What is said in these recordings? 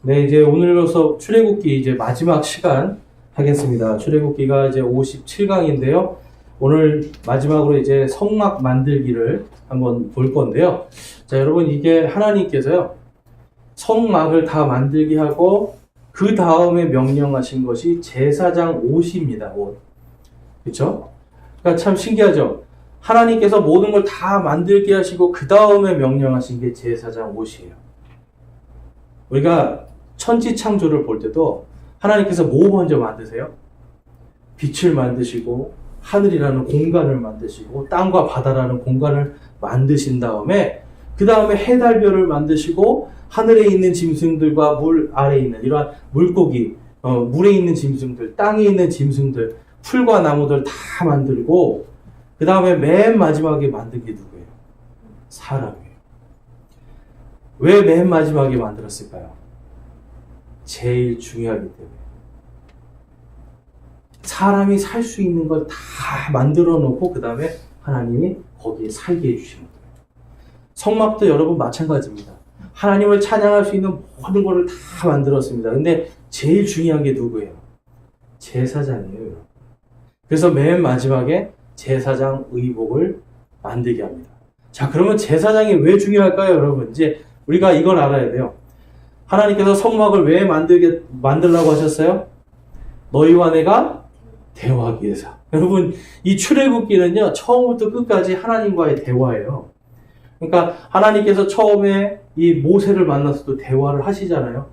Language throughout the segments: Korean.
네, 이제 오늘로서 출애굽기 이제 마지막 시간 하겠습니다. 출애굽기가 이제 57강인데요. 오늘 마지막으로 이제 성막 만들기를 한번 볼 건데요. 자, 여러분 이게 하나님께서요. 성막을 다 만들게 하고 그 다음에 명령하신 것이 제사장 옷입니다. 옷. 그렇죠? 그러니까 참 신기하죠. 하나님께서 모든 걸 다 만들게 하시고 그 다음에 명령하신 게 제사장 옷이에요. 우리가 천지창조를 볼 때도 하나님께서 뭐 먼저 만드세요? 빛을 만드시고 하늘이라는 공간을 만드시고 땅과 바다라는 공간을 만드신 다음에 그 다음에 해달별을 만드시고 하늘에 있는 짐승들과 물 아래에 있는 이러한 물고기, 물에 있는 짐승들, 땅에 있는 짐승들, 풀과 나무들 다 만들고 그 다음에 맨 마지막에 만든 게 누구예요? 사람이에요. 왜 맨 마지막에 만들었을까요? 제일 중요하기 때문에. 사람이 살 수 있는 걸 다 만들어 놓고 그 다음에 하나님이 거기에 살게 해주시는 거예요. 성막도 여러분 마찬가지입니다. 하나님을 찬양할 수 있는 모든 것을 다 만들었습니다. 근데 제일 중요한 게 누구예요? 제사장이에요. 그래서 맨 마지막에 제사장 의복을 만들게 합니다. 자, 그러면 제사장이 왜 중요할까요, 여러분? 이제 우리가 이걸 알아야 돼요. 하나님께서 성막을 왜 만들라고 하셨어요? 너희와 내가 대화하기 위해서. 여러분, 이 출애굽기는요, 처음부터 끝까지 하나님과의 대화예요. 그러니까 하나님께서 처음에 이 모세를 만나서도 대화를 하시잖아요.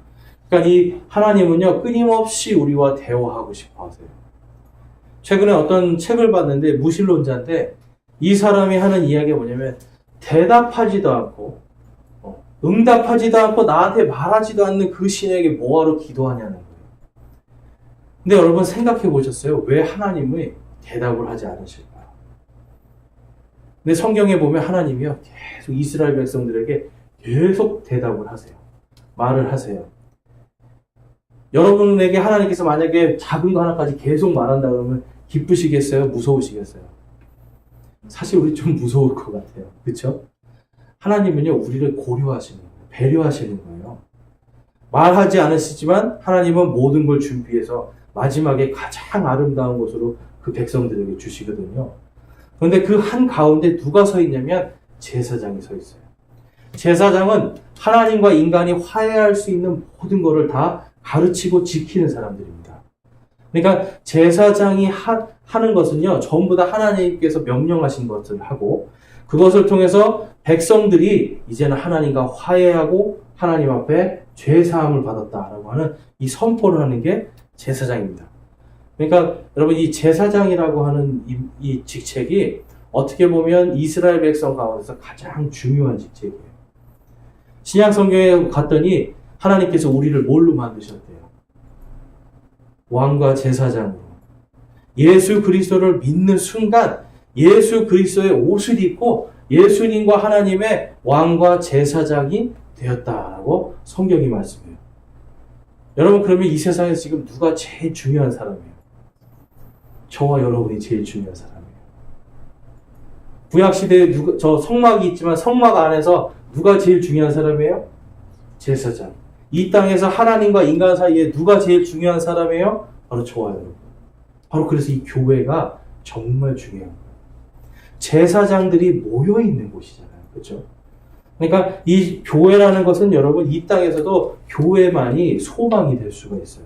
그러니까 이 하나님은요, 끊임없이 우리와 대화하고 싶어 하세요. 최근에 어떤 책을 봤는데, 무신론자인데, 이 사람이 하는 이야기가 뭐냐면, 대답하지도 않고, 응답하지도 않고 나한테 말하지도 않는 그 신에게 뭐하러 기도하냐는 거예요. 근데 여러분 생각해 보셨어요? 왜 하나님이 대답을 하지 않으실까요? 근데 성경에 보면 하나님이요, 계속 이스라엘 백성들에게 계속 대답을 하세요. 말을 하세요. 여러분에게 하나님께서 만약에 작은 거 하나까지 계속 말한다 그러면 기쁘시겠어요? 무서우시겠어요? 사실 우리 좀 무서울 것 같아요. 그렇죠? 하나님은요, 우리를 고려하시는 거예요. 배려하시는 거예요. 말하지 않으시지만 하나님은 모든 걸 준비해서 마지막에 가장 아름다운 것으로 그 백성들에게 주시거든요. 그런데 그 한 가운데 누가 서 있냐면 제사장이 서 있어요. 제사장은 하나님과 인간이 화해할 수 있는 모든 것을 다 가르치고 지키는 사람들입니다. 그러니까 제사장이 하는 것은요, 전부 다 하나님께서 명령하신 것을 하고 그것을 통해서 백성들이 이제는 하나님과 화해하고 하나님 앞에 죄사함을 받았다라고 하는 이 선포를 하는 게 제사장입니다. 그러니까 여러분 이 제사장이라고 하는 이 직책이 어떻게 보면 이스라엘 백성 가운데서 가장 중요한 직책이에요. 신약 성경에 갔더니 하나님께서 우리를 뭘로 만드셨대요? 왕과 제사장으로. 예수 그리스도를 믿는 순간 예수 그리스도의 옷을 입고 예수님과 하나님의 왕과 제사장이 되었다라고 성경이 말씀해요. 여러분 그러면 이 세상에서 지금 누가 제일 중요한 사람이에요? 저와 여러분이 제일 중요한 사람이에요. 구약시대에 저 성막이 있지만 성막 안에서 누가 제일 중요한 사람이에요? 제사장. 이 땅에서 하나님과 인간 사이에 누가 제일 중요한 사람이에요? 바로 저와 여러분. 바로 그래서 이 교회가 정말 중요한 거예요. 제사장들이 모여있는 곳이잖아요. 그렇죠? 그러니까 이 교회라는 것은 여러분 이 땅에서도 교회만이 소망이 될 수가 있어요.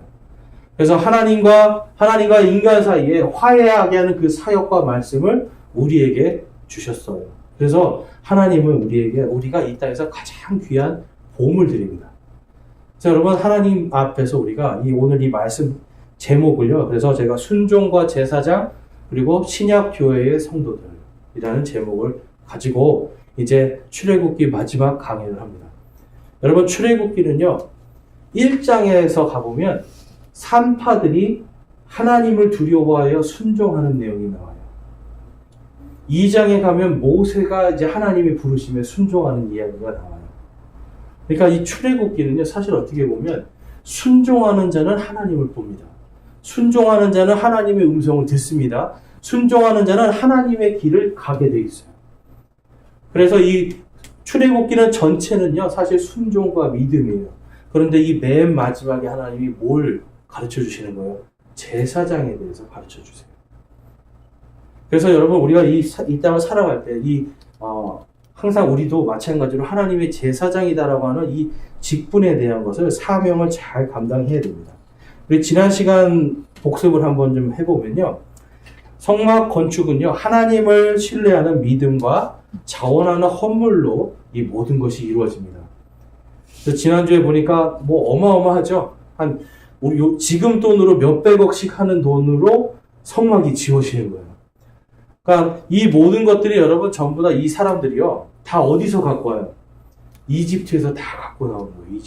그래서 하나님과 인간 사이에 화해하게 하는 그 사역과 말씀을 우리에게 주셨어요. 그래서 하나님은 우리가 이 땅에서 가장 귀한 보험을 드립니다. 자, 여러분 하나님 앞에서 우리가 오늘 이 말씀 제목을요. 그래서 제가 순종과 제사장 그리고 신약 교회의 성도들 이라는 제목을 가지고 이제 출애굽기 마지막 강의를 합니다. 여러분 출애굽기는요 1장에서 가보면 산파들이 하나님을 두려워하여 순종하는 내용이 나와요. 2장에 가면 모세가 이제 하나님이 부르심에 순종하는 이야기가 나와요. 그러니까 이 출애굽기는요 사실 어떻게 보면 순종하는 자는 하나님을 봅니다. 순종하는 자는 하나님의 음성을 듣습니다. 순종하는 자는 하나님의 길을 가게 돼 있어요. 그래서 이 출애굽기는 전체는요, 사실 순종과 믿음이에요. 그런데 이 맨 마지막에 하나님이 뭘 가르쳐 주시는 거예요? 제사장에 대해서 가르쳐 주세요. 그래서 여러분 우리가 이 땅을 살아갈 때 항상 우리도 마찬가지로 하나님의 제사장이다라고 하는 이 직분에 대한 것을 사명을 잘 감당해야 됩니다. 우리 지난 시간 복습을 한번 좀 해보면요. 성막 건축은요, 하나님을 신뢰하는 믿음과 자원하는 헌물로 이 모든 것이 이루어집니다. 그래서 지난주에 보니까 어마어마하죠? 지금 돈으로 몇백억씩 하는 돈으로 성막이 지어지는 거예요. 그러니까 이 모든 것들이 여러분 전부 다 이 사람들이요, 다 어디서 갖고 와요? 이집트에서 다 갖고 나온 거예요.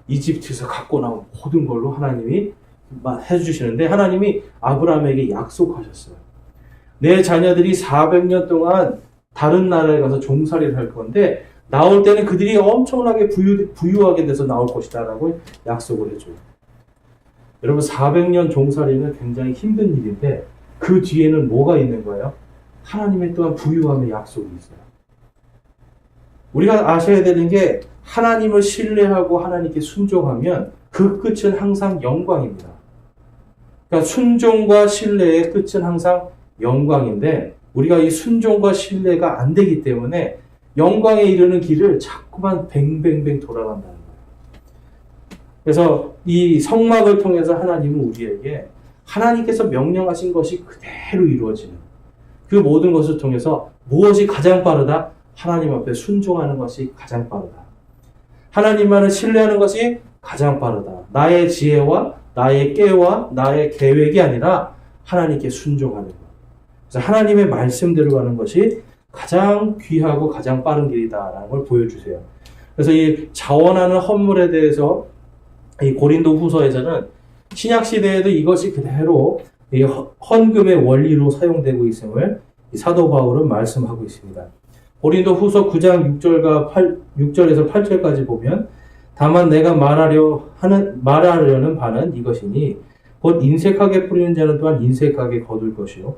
이집트에서 갖고 나온 모든 걸로 하나님이 해주시는데, 하나님이 아브라함에게 약속하셨어요. 내 자녀들이 400년 동안 다른 나라에 가서 종살이를 할 건데 나올 때는 그들이 엄청나게 부유하게 돼서 나올 것이다 라고 약속을 해줘요. 여러분 400년 종살이는 굉장히 힘든 일인데 그 뒤에는 뭐가 있는 거예요? 하나님의 또한 부유함의 약속이 있어요. 우리가 아셔야 되는 게, 하나님을 신뢰하고 하나님께 순종하면 그 끝은 항상 영광입니다. 그러니까 순종과 신뢰의 끝은 항상 영광인데, 우리가 이 순종과 신뢰가 안 되기 때문에 영광에 이르는 길을 자꾸만 뱅뱅뱅 돌아간다는 거예요. 그래서 이 성막을 통해서 하나님은 우리에게 하나님께서 명령하신 것이 그대로 이루어지는, 그 모든 것을 통해서 무엇이 가장 빠르다? 하나님 앞에 순종하는 것이 가장 빠르다. 하나님만을 신뢰하는 것이 가장 빠르다. 나의 지혜와 나의 깨와 나의 계획이 아니라 하나님께 순종하는 것. 그래서 하나님의 말씀대로 가는 것이 가장 귀하고 가장 빠른 길이다라는 걸 보여주세요. 그래서 이 자원하는 헌물에 대해서 이 고린도 후서에서는 신약 시대에도 이것이 그대로 이 헌금의 원리로 사용되고 있음을 이 사도 바울은 말씀하고 있습니다. 고린도 후서 9장 6절에서 8절까지 보면, 다만 내가 말하려는 바는 이것이니 곧 인색하게 뿌리는 자는 또한 인색하게 거둘 것이요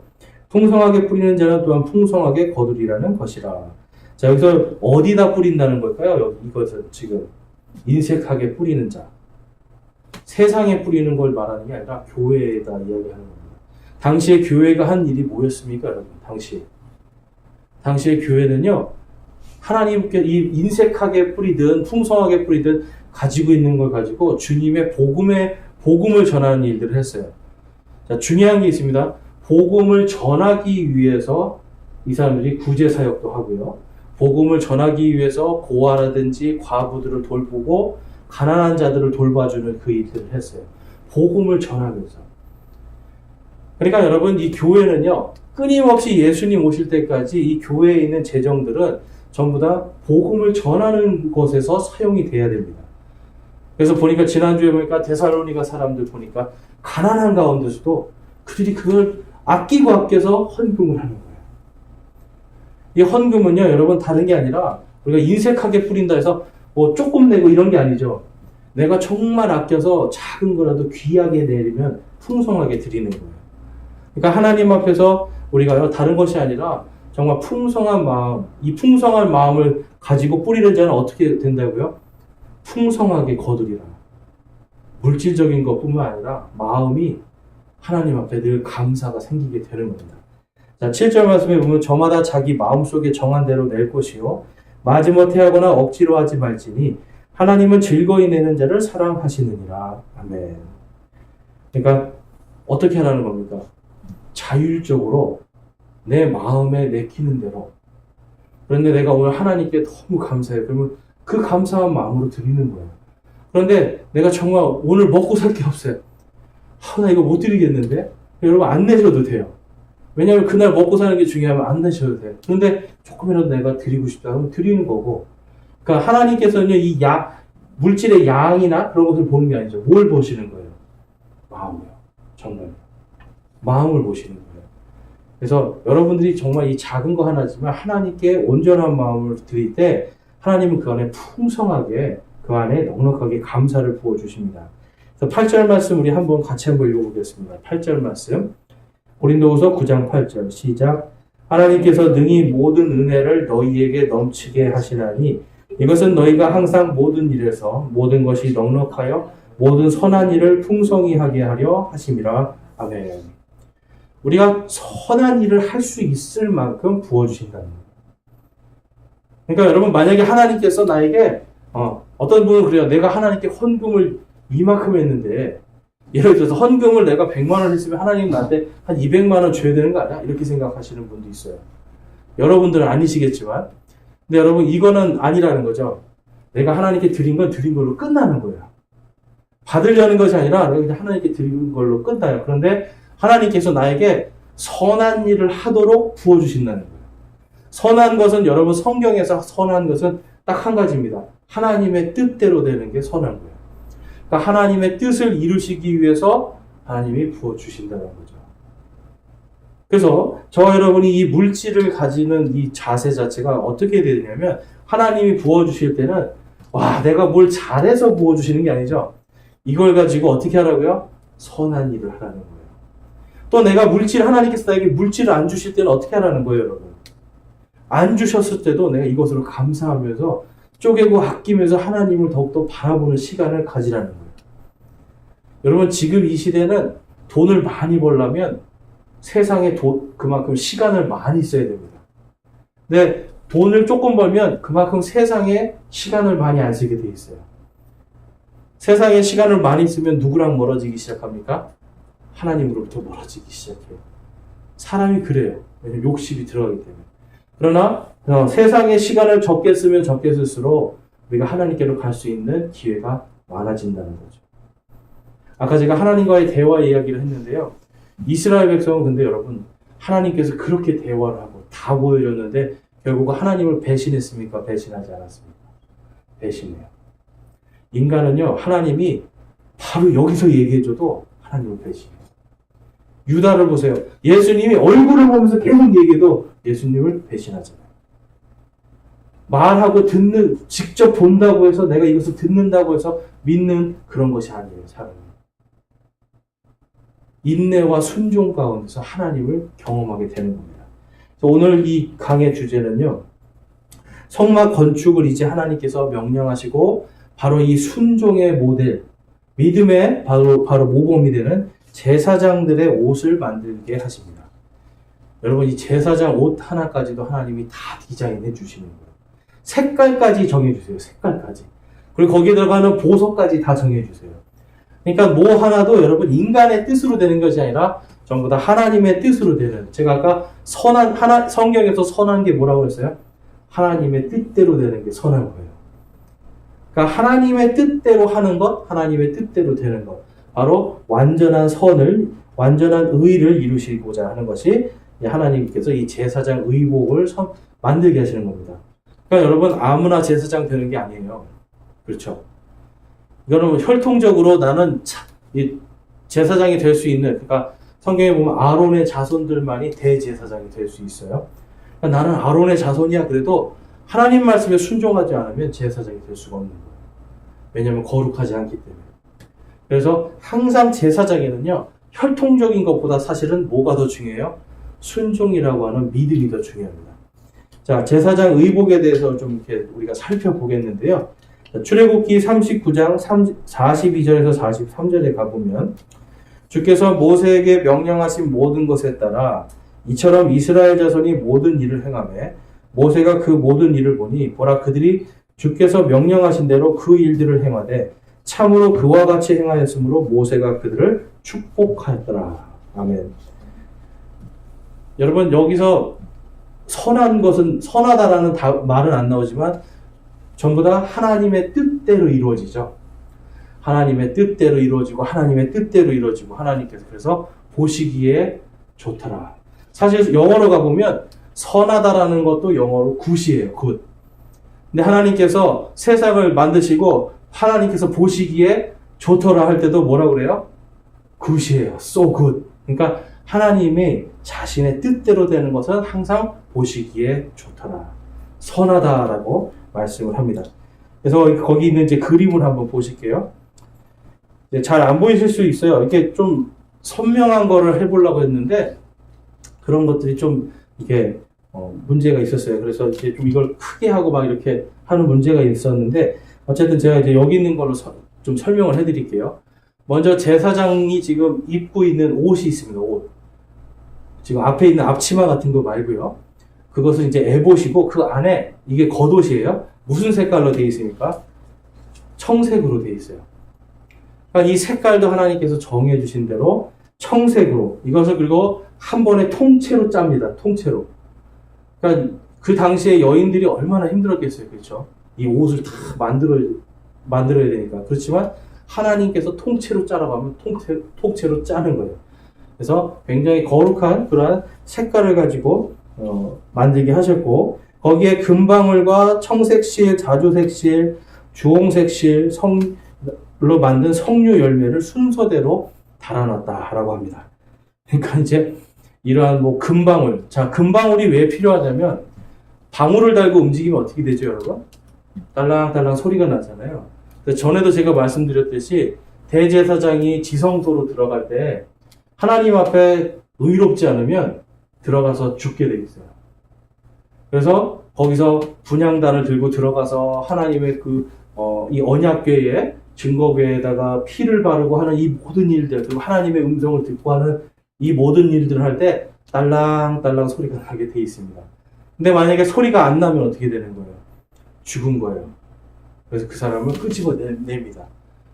풍성하게 뿌리는 자는 또한 풍성하게 거두리라는 것이라. 자, 여기서 어디다 뿌린다는 걸까요? 이것은 지금 인색하게 뿌리는 자, 세상에 뿌리는 걸 말하는 게 아니라 교회에다 이야기하는 겁니다. 당시에 교회가 한 일이 뭐였습니까, 여러분? 당시의 교회는요, 하나님께 이 인색하게 뿌리든 풍성하게 뿌리든 가지고 있는 걸 가지고 주님의 복음을 전하는 일들을 했어요. 자, 중요한 게 있습니다. 복음을 전하기 위해서 이 사람들이 구제 사역도 하고요. 복음을 전하기 위해서 고아라든지 과부들을 돌보고 가난한 자들을 돌봐주는 그 일들을 했어요. 복음을 전하면서. 그러니까 여러분, 이 교회는요, 끊임없이 예수님 오실 때까지 이 교회에 있는 재정들은 전부 다 복음을 전하는 것에서 사용이 돼야 됩니다. 그래서 보니까 지난주에 보니까 데살로니가 사람들 보니까 가난한 가운데서도 그들이 그걸 아껴서 헌금을 하는 거예요. 이 헌금은요, 여러분 다른 게 아니라 우리가 인색하게 뿌린다 해서 조금 내고 이런 게 아니죠. 내가 정말 아껴서 작은 거라도 귀하게 내리면 풍성하게 드리는 거예요. 그러니까 하나님 앞에서 우리가요, 다른 것이 아니라 정말 풍성한 마음, 이 풍성한 마음을 가지고 뿌리는 자는 어떻게 된다고요? 풍성하게 거두리라. 물질적인 것뿐만 아니라 마음이 하나님 앞에 늘 감사가 생기게 되는 겁니다. 자, 7절 말씀에 보면 저마다 자기 마음속에 정한 대로 낼 것이요 마지못해 하거나 억지로 하지 말지니 하나님은 즐거이 내는 자를 사랑하시느니라. 아멘. 그러니까 어떻게 하라는 겁니까? 자율적으로 내 마음에 내키는 대로. 그런데 내가 오늘 하나님께 너무 감사해요. 그러면 그 감사한 마음으로 드리는 거예요. 그런데 내가 정말 오늘 먹고 살 게 없어요. 나 이거 못 드리겠는데? 여러분 안 내셔도 돼요. 왜냐하면 그날 먹고 사는 게 중요하면 안 내셔도 돼요. 그런데 조금이라도 내가 드리고 싶다 하면 드리는 거고. 그러니까 하나님께서는 이 물질의 양이나 그런 것을 보는 게 아니죠. 뭘 보시는 거예요? 마음이요. 정말. 마음을 보시는 거예요. 그래서 여러분들이 정말 이 작은 거 하나지만 하나님께 온전한 마음을 드릴 때 하나님은 그 안에 풍성하게, 그 안에 넉넉하게 감사를 부어주십니다. 그래서 8절 말씀 우리 같이 한번 읽어보겠습니다. 8절 말씀. 고린도후서 9장 8절 시작. 하나님께서 능히 모든 은혜를 너희에게 넘치게 하시나니 이것은 너희가 항상 모든 일에서 모든 것이 넉넉하여 모든 선한 일을 풍성히 하게 하려 하심이라. 아멘. 우리가 선한 일을 할 수 있을 만큼 부어주신다는 거예요. 그러니까 여러분, 만약에 하나님께서 나에게 어떤 분은 그래요. 내가 하나님께 헌금을 이만큼 했는데, 예를 들어서 헌금을 내가 100만 원 했으면 하나님 나한테 한 200만 원 줘야 되는 거 아니야? 이렇게 생각하시는 분도 있어요. 여러분들은 아니시겠지만, 근데 여러분, 이거는 아니라는 거죠. 내가 하나님께 드린 건 드린 걸로 끝나는 거예요. 받으려는 것이 아니라 내가 그냥 하나님께 드린 걸로 끝나요. 그런데 하나님께서 나에게 선한 일을 하도록 부어주신다는 거예요. 선한 것은, 여러분, 성경에서 선한 것은 딱 한 가지입니다. 하나님의 뜻대로 되는 게 선한 거예요. 그러니까 하나님의 뜻을 이루시기 위해서 하나님이 부어주신다는 거죠. 그래서 저 여러분이 이 물질을 가지는 이 자세 자체가 어떻게 되냐면, 하나님이 부어주실 때는 와, 내가 뭘 잘해서 부어주시는 게 아니죠. 이걸 가지고 어떻게 하라고요? 선한 일을 하라는 거예요. 또 내가 하나님께서 나에게 물질을 안 주실 때는 어떻게 하라는 거예요, 여러분? 안 주셨을 때도 내가 이것으로 감사하면서 쪼개고 아끼면서 하나님을 더욱더 바라보는 시간을 가지라는 거예요. 여러분, 지금 이 시대는 돈을 많이 벌려면 세상에 그만큼 시간을 많이 써야 됩니다. 근데 돈을 조금 벌면 그만큼 세상에 시간을 많이 안 쓰게 돼 있어요. 세상에 시간을 많이 쓰면 누구랑 멀어지기 시작합니까? 하나님으로부터 멀어지기 시작해요. 사람이 그래요. 왜냐면 욕심이 들어가기 때문에. 그러나 세상에 시간을 적게 쓰면 적게 쓸수록 우리가 하나님께로 갈 수 있는 기회가 많아진다는 거죠. 아까 제가 하나님과의 대화 이야기를 했는데요. 이스라엘 백성은 근데 여러분, 하나님께서 그렇게 대화를 하고 다 보여줬는데 결국 하나님을 배신했습니까? 배신하지 않았습니까? 배신해요. 인간은요, 하나님이 바로 여기서 얘기해줘도 하나님을 배신해요. 유다를 보세요. 예수님이 얼굴을 보면서 계속 얘기해도 예수님을 배신하잖아요. 말하고 직접 본다고 해서 내가 이것을 듣는다고 해서 믿는 그런 것이 아니에요, 사람은. 인내와 순종 가운데서 하나님을 경험하게 되는 겁니다. 오늘 이 강의 주제는요, 성막 건축을 이제 하나님께서 명령하시고 바로 이 순종의 모델, 믿음의 바로 모범이 되는 제사장들의 옷을 만들게 하십니다. 여러분, 이 제사장 옷 하나까지도 하나님이 다 디자인해 주시는 거예요. 색깔까지 정해주세요. 색깔까지. 그리고 거기에 들어가는 보석까지 다 정해주세요. 그러니까 뭐 하나도 여러분 인간의 뜻으로 되는 것이 아니라 전부 다 하나님의 뜻으로 되는, 제가 아까 성경에서 선한 게 뭐라고 했어요? 하나님의 뜻대로 되는 게 선한 거예요. 그러니까 하나님의 뜻대로 하는 것, 하나님의 뜻대로 되는 것, 바로 완전한 선을, 완전한 의를 이루시고자 하는 것이 하나님께서 이 제사장 의복을 만들게 하시는 겁니다. 그러니까 여러분, 아무나 제사장 되는 게 아니에요. 그렇죠? 이거는 혈통적으로 나는 이 제사장이 될 수 있는, 그러니까 성경에 보면 아론의 자손들만이 대제사장이 될 수 있어요. 그러니까 나는 아론의 자손이야. 그래도 하나님 말씀에 순종하지 않으면 제사장이 될 수가 없는 거예요. 왜냐하면 거룩하지 않기 때문에. 그래서 항상 제사장에는요, 혈통적인 것보다 사실은 뭐가 더 중요해요? 순종이라고 하는 믿음이 더 중요합니다. 자, 제사장 의복에 대해서 좀 이렇게 우리가 살펴보겠는데요. 출애굽기 39장 42절에서 43절에 가보면, 주께서 모세에게 명령하신 모든 것에 따라 이처럼 이스라엘 자손이 모든 일을 행하매 모세가 그 모든 일을 보니 보라, 그들이 주께서 명령하신 대로 그 일들을 행하되 참으로 그와 같이 행하였으므로 모세가 그들을 축복하였더라. 아멘. 여러분, 여기서 선한 것은, 선하다라는 말은 안 나오지만 전부 다 하나님의 뜻대로 이루어지죠. 하나님의 뜻대로 이루어지고 하나님의 뜻대로 이루어지고, 하나님께서 그래서 보시기에 좋더라. 사실 영어로 가보면 선하다라는 것도 영어로 굿이에요. 굿. 근데 하나님께서 세상을 만드시고 하나님께서 보시기에 좋더라 할 때도 뭐라고 그래요? 굿이에요. So good. 그러니까 하나님이 자신의 뜻대로 되는 것은 항상 보시기에 좋더라. 선하다라고 말씀을 합니다. 그래서 거기 있는 이제 그림을 한번 보실게요. 잘 안 보이실 수 있어요. 이렇게 좀 선명한 거를 해보려고 했는데 그런 것들이 좀 이게 문제가 있었어요. 그래서 이제 좀 이걸 크게 하고 막 이렇게 하는 문제가 있었는데, 어쨌든 제가 이제 여기 있는 걸로 좀 설명을 해드릴게요. 먼저 제사장이 지금 입고 있는 옷이 있습니다. 옷. 지금 앞에 있는 앞치마 같은 거 말고요. 그것은 이제 에봇이고, 그 안에 이게 겉옷이에요. 무슨 색깔로 되어 있습니까? 청색으로 되어 있어요. 그러니까 이 색깔도 하나님께서 정해 주신 대로 청색으로, 이것을 그리고 한 번에 통째로 짭니다. 통째로. 그러니까 그 당시에 여인들이 얼마나 힘들었겠어요. 그렇죠? 이 옷을 다 만들어야 되니까. 그렇지만 하나님께서 통째로 짜라고 하면 통째로 짜는 거예요. 그래서 굉장히 거룩한 그러한 색깔을 가지고 만들게 하셨고, 거기에 금방울과 청색실, 자주색실, 주홍색실, 성로 만든 석류 열매를 순서대로 달아놨다라고 합니다. 그러니까 이제 이러한 뭐 금방울, 자, 금방울이 왜 필요하냐면, 방울을 달고 움직이면 어떻게 되죠, 여러분? 딸랑딸랑 소리가 나잖아요. 전에도 제가 말씀드렸듯이 대제사장이 지성소로 들어갈 때 하나님 앞에 의롭지 않으면 들어가서 죽게 돼 있어요. 그래서 거기서 분향단을 들고 들어가서 하나님의 이 언약궤에, 증거궤에다가 피를 바르고 하는 이 모든 일들, 그리고 하나님의 음성을 듣고 하는 이 모든 일들을 할 때 딸랑딸랑 소리가 나게 돼 있습니다. 근데 만약에 소리가 안 나면 어떻게 되는 거예요? 죽은 거예요. 그래서 그 사람을 끄집어냅니다.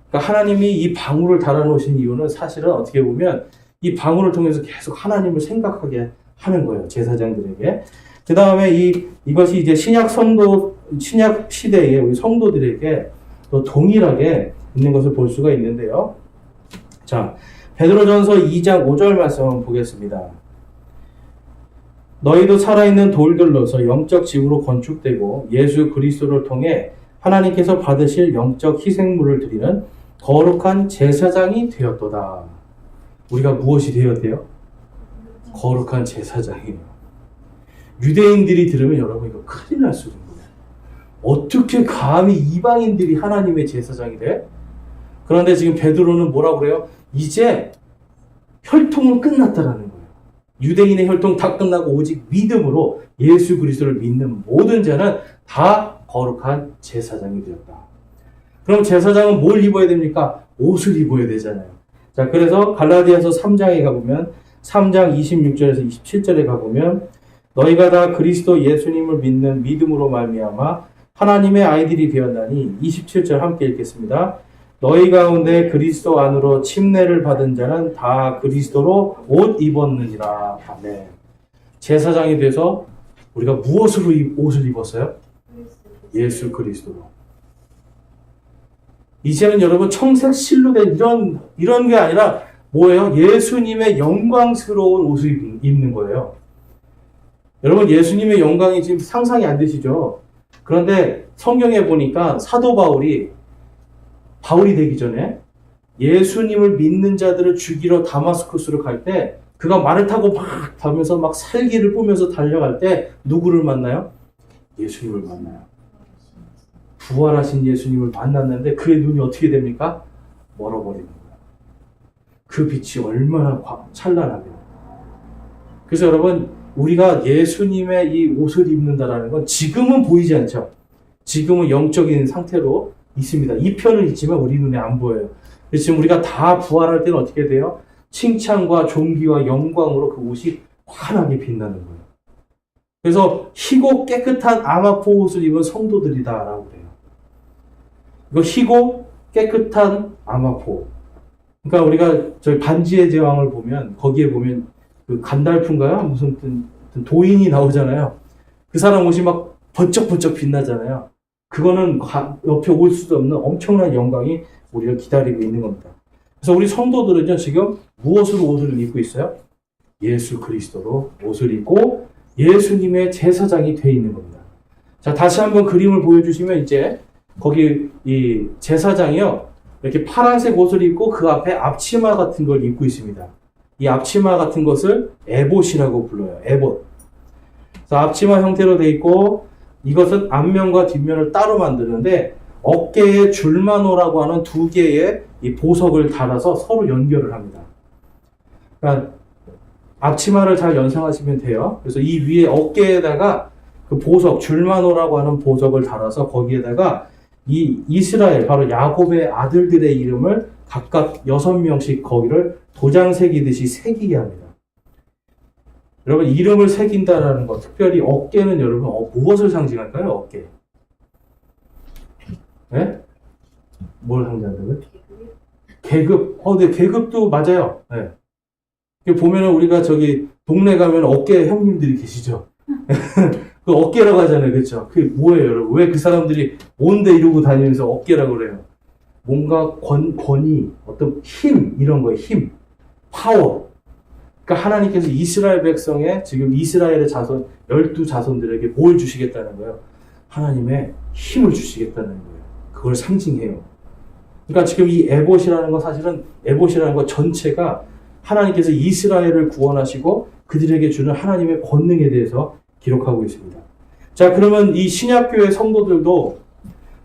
그러니까 하나님이 이 방울을 달아놓으신 이유는 사실은 어떻게 보면 이 방울을 통해서 계속 하나님을 생각하게 하는 거예요. 제사장들에게. 그 다음에 이것이 이제 신약 시대에 우리 성도들에게 또 동일하게 있는 것을 볼 수가 있는데요. 자, 베드로전서 2장 5절 말씀 한번 보겠습니다. 너희도 살아있는 돌들로서 영적 집으로 건축되고 예수 그리스도를 통해 하나님께서 받으실 영적 희생물을 드리는 거룩한 제사장이 되었도다. 우리가 무엇이 되었대요? 거룩한 제사장이에요. 유대인들이 들으면 여러분 이거 큰일 날 수 있는 거예요. 어떻게 감히 이방인들이 하나님의 제사장이 돼? 그런데 지금 베드로는 뭐라고 그래요? 이제 혈통은 끝났다라는 거예요. 유대인의 혈통 다 끝나고 오직 믿음으로 예수 그리스도를 믿는 모든 자는 다 거룩한 제사장이 되었다. 그럼 제사장은 뭘 입어야 됩니까? 옷을 입어야 되잖아요. 자, 그래서 갈라디아서 3장에 가보면 3장 26절에서 27절에 가보면 너희가 다 그리스도 예수님을 믿는 믿음으로 말미암아 하나님의 아이들이 되었나니 27절 함께 읽겠습니다. 너희 가운데 그리스도 안으로 침례를 받은 자는 다 그리스도로 옷 입었느니라. 아멘. 제사장이 돼서 우리가 무엇으로 옷을 입었어요? 예수 그리스도로. 이제는 여러분 청색 실로 된 이런 게 아니라 뭐예요? 예수님의 영광스러운 옷을 입는 거예요. 여러분 예수님의 영광이 지금 상상이 안 되시죠? 그런데 성경에 보니까 사도 바울이 되기 전에 예수님을 믿는 자들을 죽이러 다마스쿠스로 갈 때 그가 말을 타고 막 가면서 막 살기를 뿜면서 달려갈 때 누구를 만나요? 예수님을 만나요. 부활하신 예수님을 만났는데 그의 눈이 어떻게 됩니까? 멀어버리는 거예요. 그 빛이 얼마나 찬란하게요. 그래서 여러분 우리가 예수님의 이 옷을 입는다라는 건 지금은 보이지 않죠. 지금은 영적인 상태로 있습니다. 이 편은 있지만 우리 눈에 안 보여요. 그래서 지금 우리가 다 부활할 때는 어떻게 돼요? 칭찬과 존귀와 영광으로 그 옷이 환하게 빛나는 거예요. 그래서 희고 깨끗한 아마포 옷을 입은 성도들이다라고 그래요. 이거 희고 깨끗한 아마포. 그러니까 우리가 저희 반지의 제왕을 보면 거기에 보면 그 간달프인가요? 무슨 도인이 나오잖아요. 그 사람 옷이 막 번쩍번쩍 빛나잖아요. 그거는 옆에 올 수도 없는 엄청난 영광이 우리를 기다리고 있는 겁니다. 그래서 우리 성도들은요, 지금 무엇으로 옷을 입고 있어요? 예수 그리스도로 옷을 입고 예수님의 제사장이 되어 있는 겁니다. 자, 다시 한번 그림을 보여주시면 이제 거기 이 제사장이요, 이렇게 파란색 옷을 입고 그 앞에 앞치마 같은 걸 입고 있습니다. 이 앞치마 같은 것을 에봇이라고 불러요. 에봇. 그래서 앞치마 형태로 되어 있고 이것은 앞면과 뒷면을 따로 만드는데 어깨에 줄마노라고 하는 두 개의 이 보석을 달아서 서로 연결을 합니다. 그러니까 앞치마를 잘 연상하시면 돼요. 그래서 이 위에 어깨에다가 그 보석, 줄마노라고 하는 보석을 달아서 거기에다가 이 이스라엘, 바로 야곱의 아들들의 이름을 각각 6명씩 거기를 도장 새기듯이 새기게 합니다. 여러분, 이름을 새긴다라는 것, 특별히 어깨는 여러분, 무엇을 상징할까요? 어깨. 네? 뭘 상징한다고요? 계급. 네, 계급도 맞아요. 네. 보면은 우리가 저기 동네 가면 어깨 형님들이 계시죠? 그 어깨라고 하잖아요. 그렇죠? 그게 뭐예요, 여러분? 왜 그 사람들이 뭔데 이러고 다니면서 어깨라고 그래요? 뭔가 권위, 어떤 힘, 이런 거예요. 힘, 파워. 그러니까 하나님께서 이스라엘 백성의 지금 이스라엘의 자손, 12자손들에게 뭘 주시겠다는 거예요? 하나님의 힘을 주시겠다는 거예요. 그걸 상징해요. 그러니까 지금 이 에봇이라는 건 사실은 에봇이라는 것 전체가 하나님께서 이스라엘을 구원하시고 그들에게 주는 하나님의 권능에 대해서 기록하고 있습니다. 자, 그러면 이 신약교회 성도들도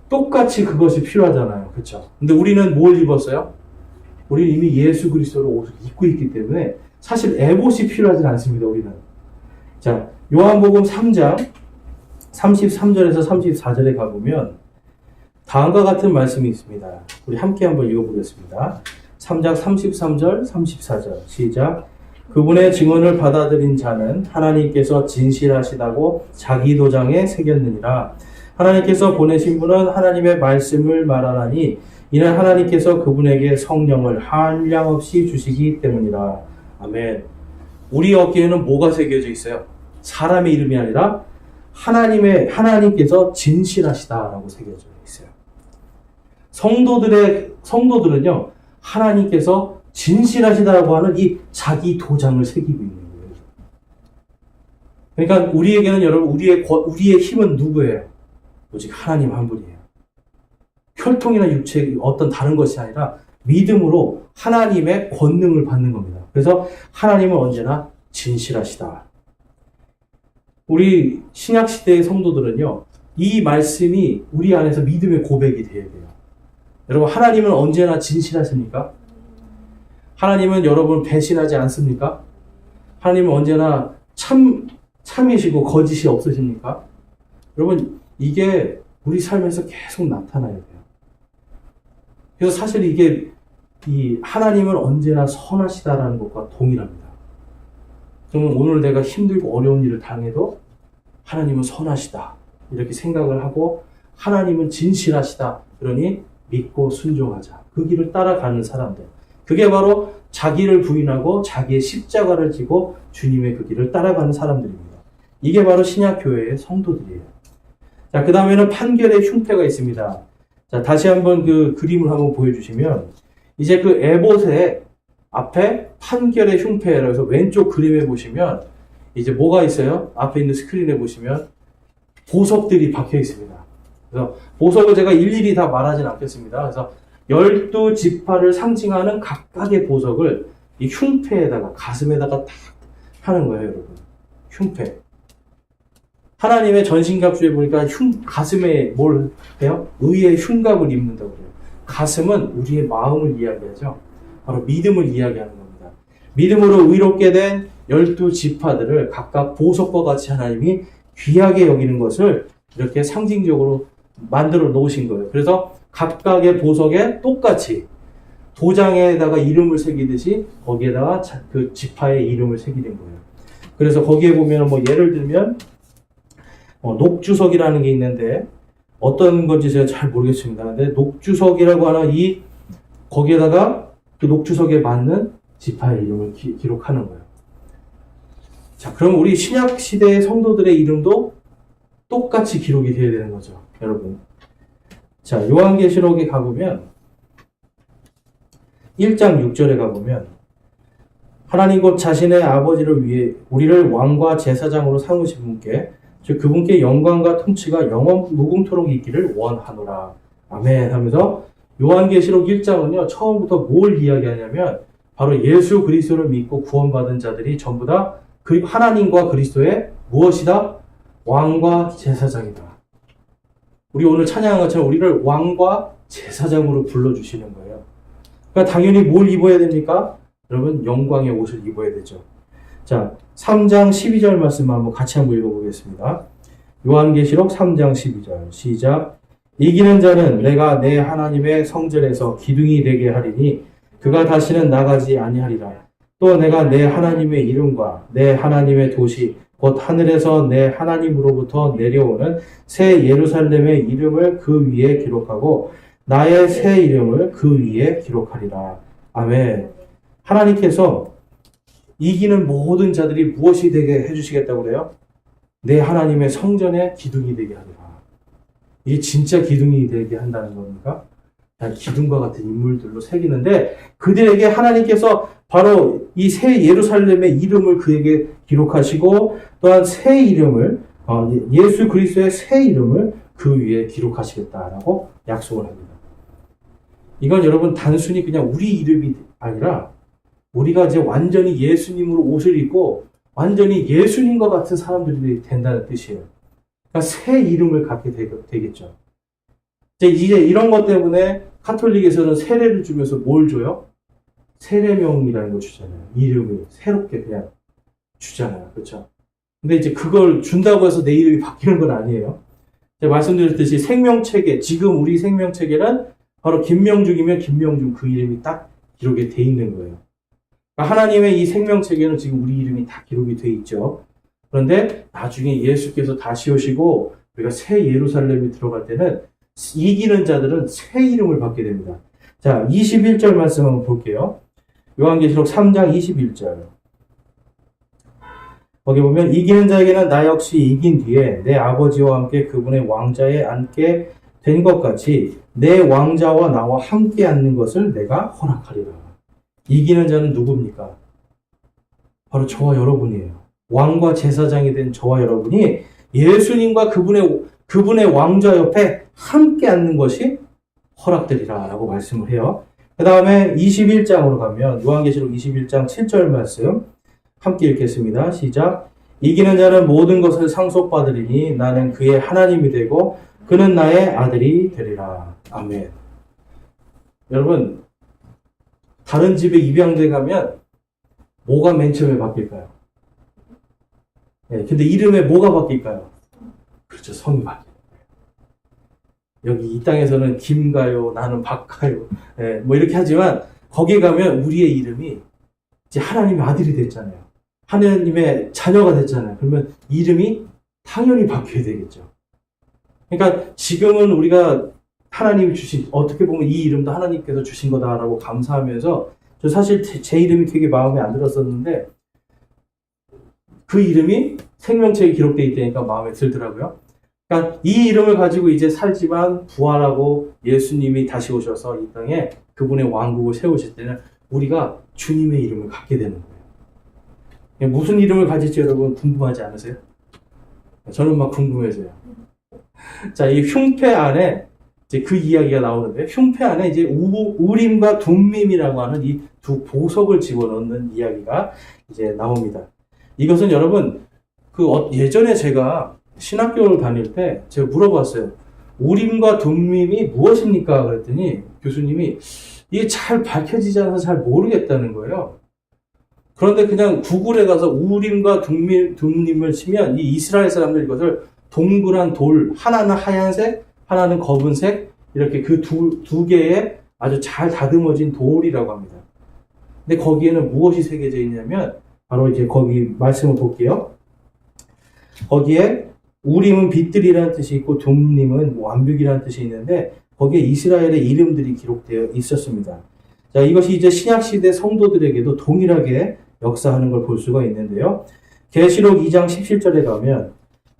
똑같이 그것이 필요하잖아요. 그렇죠? 근데 우리는 뭘 입었어요? 우리는 이미 예수 그리스도를 옷을 입고 있기 때문에 사실 에봇이 필요하진 않습니다. 우리는. 자, 요한복음 3장 33절에서 34절에 가보면 다음과 같은 말씀이 있습니다. 우리 함께 한번 읽어보겠습니다. 3장 33절, 34절 시작. 그분의 증언을 받아들인 자는 하나님께서 진실하시다고 자기 도장에 새겼느니라. 하나님께서 보내신 분은 하나님의 말씀을 말하나니 이는 하나님께서 그분에게 성령을 한량없이 주시기 때문이라. 아멘. 우리 어깨에는 뭐가 새겨져 있어요? 사람의 이름이 아니라 하나님께서 진실하시다라고 새겨져 있어요. 성도들은요, 하나님께서 진실하시다라고 하는 이 자기 도장을 새기고 있는 거예요. 그러니까 우리에게는 여러분, 우리의 힘은 누구예요? 오직 하나님 한 분이에요. 혈통이나 육체, 어떤 다른 것이 아니라 믿음으로 하나님의 권능을 받는 겁니다. 그래서 하나님은 언제나 진실하시다. 우리 신약시대의 성도들은요, 이 말씀이 우리 안에서 믿음의 고백이 되어야 돼요. 여러분, 하나님은 언제나 진실하십니까? 하나님은 여러분 배신하지 않습니까? 하나님은 언제나 참이시고 거짓이 없으십니까? 여러분, 이게 우리 삶에서 계속 나타나야 돼요. 그래서 사실 이게 이 하나님은 언제나 선하시다라는 것과 동일합니다. 그러면 오늘 내가 힘들고 어려운 일을 당해도 하나님은 선하시다 이렇게 생각을 하고 하나님은 진실하시다 그러니 믿고 순종하자. 그 길을 따라가는 사람들. 그게 바로 자기를 부인하고 자기의 십자가를 지고 주님의 그 길을 따라가는 사람들입니다. 이게 바로 신약교회의 성도들이에요. 자, 그 다음에는 판결의 흉패가 있습니다. 자, 다시 한번 그 그림을 한번 보여주시면 이제 그 에봇의 앞에 판결의 흉패라고 해서 왼쪽 그림에 보시면 이제 뭐가 있어요? 앞에 있는 스크린에 보시면 보석들이 박혀 있습니다. 그래서 보석을 제가 일일이 다 말하진 않겠습니다. 그래서 12지파를 상징하는 각각의 보석을 이 흉패에다가 가슴에다가 딱 하는 거예요, 여러분. 흉패. 하나님의 전신갑주에 보니까 가슴에 뭘 해요? 의의 흉갑을 입는다고 그래요. 가슴은 우리의 마음을 이야기하죠. 바로 믿음을 이야기하는 겁니다. 믿음으로 의롭게 된 12지파들을 각각 보석과 같이 하나님이 귀하게 여기는 것을 이렇게 상징적으로 만들어 놓으신 거예요. 그래서 각각의 보석에 똑같이 도장에다가 이름을 새기듯이 거기에다가 그 지파의 이름을 새기는 거예요. 그래서 거기에 보면 뭐 예를 들면 녹주석이라는 게 있는데 어떤 건지 제가 잘 모르겠습니다. 근데 녹주석이라고 하는 거기에다가 그 녹주석에 맞는 지파의 이름을 기록하는 거예요. 자, 그럼 우리 신약 시대의 성도들의 이름도 똑같이 기록이 되어야 되는 거죠, 여러분. 자, 요한계시록에 가보면 1장 6절에 가보면 하나님 곧 자신의 아버지를 위해 우리를 왕과 제사장으로 삼으신 분께 즉 그분께 영광과 통치가 영원 무궁토록 있기를 원하노라. 아멘 하면서 요한계시록 1장은요 처음부터 뭘 이야기하냐면 바로 예수 그리스도를 믿고 구원받은 자들이 전부 다 그 하나님과 그리스도의 무엇이다? 왕과 제사장이다. 우리 오늘 찬양한 것처럼 우리를 왕과 제사장으로 불러주시는 거예요. 그러니까 당연히 뭘 입어야 됩니까? 여러분 영광의 옷을 입어야 되죠. 자, 3장 12절 말씀 한번 같이 한번 읽어보겠습니다. 요한계시록 3장 12절 시작. 이기는 자는 내가 내 하나님의 성전에서 기둥이 되게 하리니 그가 다시는 나가지 아니하리라. 또 내가 내 하나님의 이름과 내 하나님의 도시 곧 하늘에서 내 하나님으로부터 내려오는 새 예루살렘의 이름을 그 위에 기록하고 나의 새 이름을 그 위에 기록하리라. 아멘. 하나님께서 이기는 모든 자들이 무엇이 되게 해주시겠다고 그래요? 내 하나님의 성전의 기둥이 되게 하리라. 이게 진짜 기둥이 되게 한다는 겁니까? 기둥과 같은 인물들로 새기는데 그들에게 하나님께서 바로 이 새 예루살렘의 이름을 그에게 기록하시고 또한 새 이름을 예수 그리스도의 새 이름을 그 위에 기록하시겠다라고 약속을 합니다. 이건 여러분 단순히 그냥 우리 이름이 아니라 우리가 이제 완전히 예수님으로 옷을 입고 완전히 예수님과 같은 사람들이 된다는 뜻이에요. 그러니까 새 이름을 갖게 되겠죠. 이제 이런 것 때문에 카톨릭에서는 세례를 주면서 뭘 줘요? 세례명이라는 걸 주잖아요. 이름을 새롭게 그냥 주잖아요. 그렇죠? 근데 이제 그걸 준다고 해서 내 이름이 바뀌는 건 아니에요. 제가 말씀드렸듯이 생명체계, 지금 우리 생명체계는 바로 김명중이면 김명중 그 이름이 딱 기록이 돼 있는 거예요. 그러니까 하나님의 이 생명체계는 지금 우리 이름이 다 기록이 돼 있죠. 그런데 나중에 예수께서 다시 오시고 우리가 새 예루살렘에 들어갈 때는 이기는 자들은 새 이름을 받게 됩니다. 자, 21절 말씀 한번 볼게요. 요한계시록 3장 21절. 거기 보면 이기는 자에게는 나 역시 이긴 뒤에 내 아버지와 함께 그분의 왕좌에 앉게 된 것 같이 내 왕자와 나와 함께 앉는 것을 내가 허락하리라. 이기는 자는 누굽니까? 바로 저와 여러분이에요. 왕과 제사장이 된 저와 여러분이 예수님과 그분의 왕좌 옆에 함께 앉는 것이 허락되리라 라고 말씀을 해요. 그 다음에 21장으로 가면 요한계시록 21장 7절 말씀 함께 읽겠습니다. 시작. 이기는 자는 모든 것을 상속받으리니 나는 그의 하나님이 되고 그는 나의 아들이 되리라. 아멘. 여러분, 다른 집에 입양돼 가면 뭐가 맨 처음에 바뀔까요? 네, 근데 이름에 뭐가 바뀔까요? 그렇죠. 성이 바뀌어요. 여기 이 땅에서는 김가요, 나는 박가요. 네, 뭐 이렇게 하지만 거기에 가면 우리의 이름이 이제 하나님의 아들이 됐잖아요. 하나님의 자녀가 됐잖아요. 그러면 이름이 당연히 바뀌어야 되겠죠. 그러니까 지금은 우리가 하나님이 주신, 어떻게 보면 이 이름도 하나님께서 주신 거다라고 감사하면서 저 사실 제 이름이 되게 마음에 안 들었었는데 그 이름이 생명책에 기록되어 있다니까 마음에 들더라고요. 그러니까 이 이름을 가지고 이제 살지만 부활하고 예수님이 다시 오셔서 이 땅에 그분의 왕국을 세우실 때는 우리가 주님의 이름을 갖게 되는 거예요. 무슨 이름을 가질지 여러분 궁금하지 않으세요? 저는 막 궁금해져요. 자, 이 흉패 안에 이제 그 이야기가 나오는데 흉패 안에 이제 우림과 둠밈이라고 하는 이 두 보석을 집어넣는 이야기가 이제 나옵니다. 이것은 여러분 예전에 제가 신학교를 다닐 때 제가 물어봤어요. 우림과 둠밈이 무엇입니까? 그랬더니 교수님이 이게 잘 밝혀지지 않아서 잘 모르겠다는 거예요. 그런데 그냥 구글에 가서 우림과 둠밈을 치면 이 이스라엘 사람들 이것을 동그란 돌, 하나는 하얀색, 하나는 검은색, 이렇게 그 두 개의 아주 잘 다듬어진 돌이라고 합니다. 근데 거기에는 무엇이 새겨져 있냐면 바로 이제 거기 말씀을 볼게요. 거기에 우림은 빛들이라는 뜻이 있고 둠림은 완벽이라는 뜻이 있는데 거기에 이스라엘의 이름들이 기록되어 있었습니다. 자, 이것이 이제 신약시대 성도들에게도 동일하게 역사하는 걸 볼 수가 있는데요. 계시록 2장 17절에 가면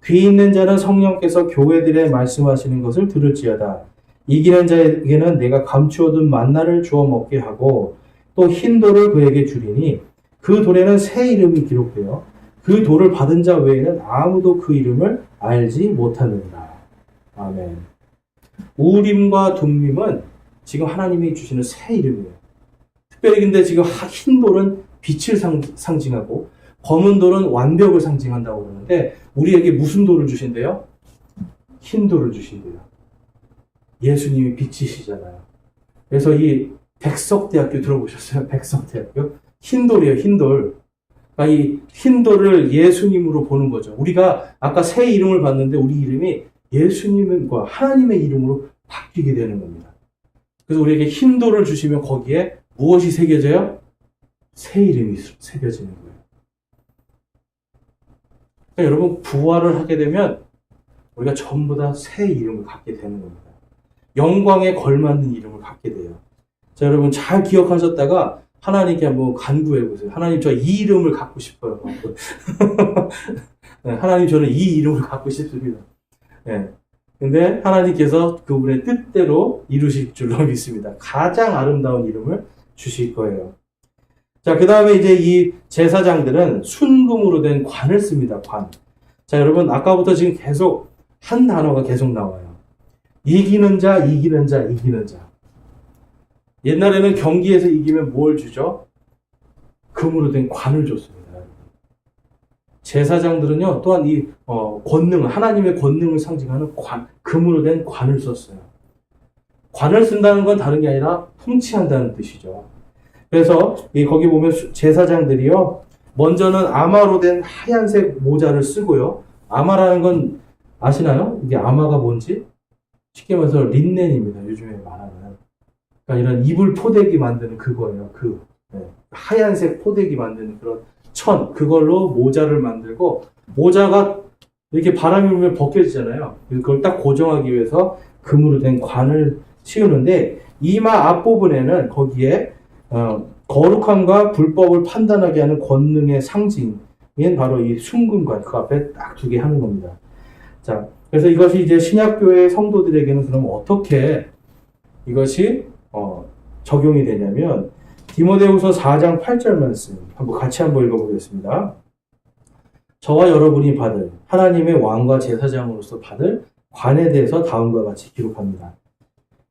귀 있는 자는 성령께서 교회들에 말씀하시는 것을 들을지어다. 이기는 자에게는 내가 감추어둔 만나를 주어 먹게 하고 또 흰 돌을 그에게 주리니 그 돌에는 새 이름이 기록되어 그 돌을 받은 자 외에는 아무도 그 이름을 알지 못하느니라. 아멘. 우림과 둠림은 지금 하나님이 주시는 새 이름이에요. 특별히 근데 지금 흰 돌은 빛을 상징하고 검은 돌은 완벽을 상징한다고 그러는데 우리에게 무슨 돌을 주신대요? 흰 돌을 주신대요. 예수님이 빛이시잖아요. 그래서 이 백석대학교 들어보셨어요? 백석대학교? 흰 돌이에요, 흰 돌. 이 흰돌을 예수님으로 보는 거죠. 우리가 아까 새 이름을 봤는데 우리 이름이 예수님과 하나님의 이름으로 바뀌게 되는 겁니다. 그래서 우리에게 흰돌을 주시면 거기에 무엇이 새겨져요? 새 이름이 새겨지는 거예요. 그러니까 여러분, 부활을 하게 되면 우리가 전부 다 새 이름을 갖게 되는 겁니다. 영광에 걸맞는 이름을 갖게 돼요. 자, 여러분 잘 기억하셨다가 하나님께 한번 간구해 보세요. 하나님, 저 이 이름을 갖고 싶어요. 네, 하나님, 저는 이 이름을 갖고 싶습니다. 네. 근데 하나님께서 그분의 뜻대로 이루실 줄로 믿습니다. 가장 아름다운 이름을 주실 거예요. 자, 그 다음에 이제 이 제사장들은 순금으로 된 관을 씁니다. 관. 자, 여러분, 아까부터 지금 계속 한 단어가 계속 나와요. 이기는 자, 이기는 자, 이기는 자. 옛날에는 경기에서 이기면 뭘 주죠? 금으로 된 관을 줬습니다. 제사장들은요, 또한 이 권능, 하나님의 권능을 상징하는 관, 금으로 된 관을 썼어요. 관을 쓴다는 건 다른 게 아니라 통치한다는 뜻이죠. 그래서 거기 보면 제사장들이요, 먼저는 아마로 된 하얀색 모자를 쓰고요. 아마라는 건 아시나요? 이게 아마가 뭔지? 쉽게 말해서 린넨입니다. 요즘에 말하는. 그러니까 이런 이불 포대기 만드는 그거예요. 하얀색 포대기 만드는 그런 천, 그걸로 모자를 만들고, 모자가 이렇게 바람이 불면 벗겨지잖아요. 그걸 딱 고정하기 위해서 금으로 된 관을 씌우는데, 이마 앞부분에는 거기에 거룩함과 불법을 판단하게 하는 권능의 상징인 바로 이 순금관, 그 앞에 딱 두 개 하는 겁니다. 자, 그래서 이것이 이제 신약교회 성도들에게는 그럼 어떻게 이것이 적용이 되냐면, 디모데후서 4장 8절 말씀 한번 같이 한번 읽어보겠습니다. 저와 여러분이 받을 하나님의 왕과 제사장으로서 받을 관에 대해서 다음과 같이 기록합니다.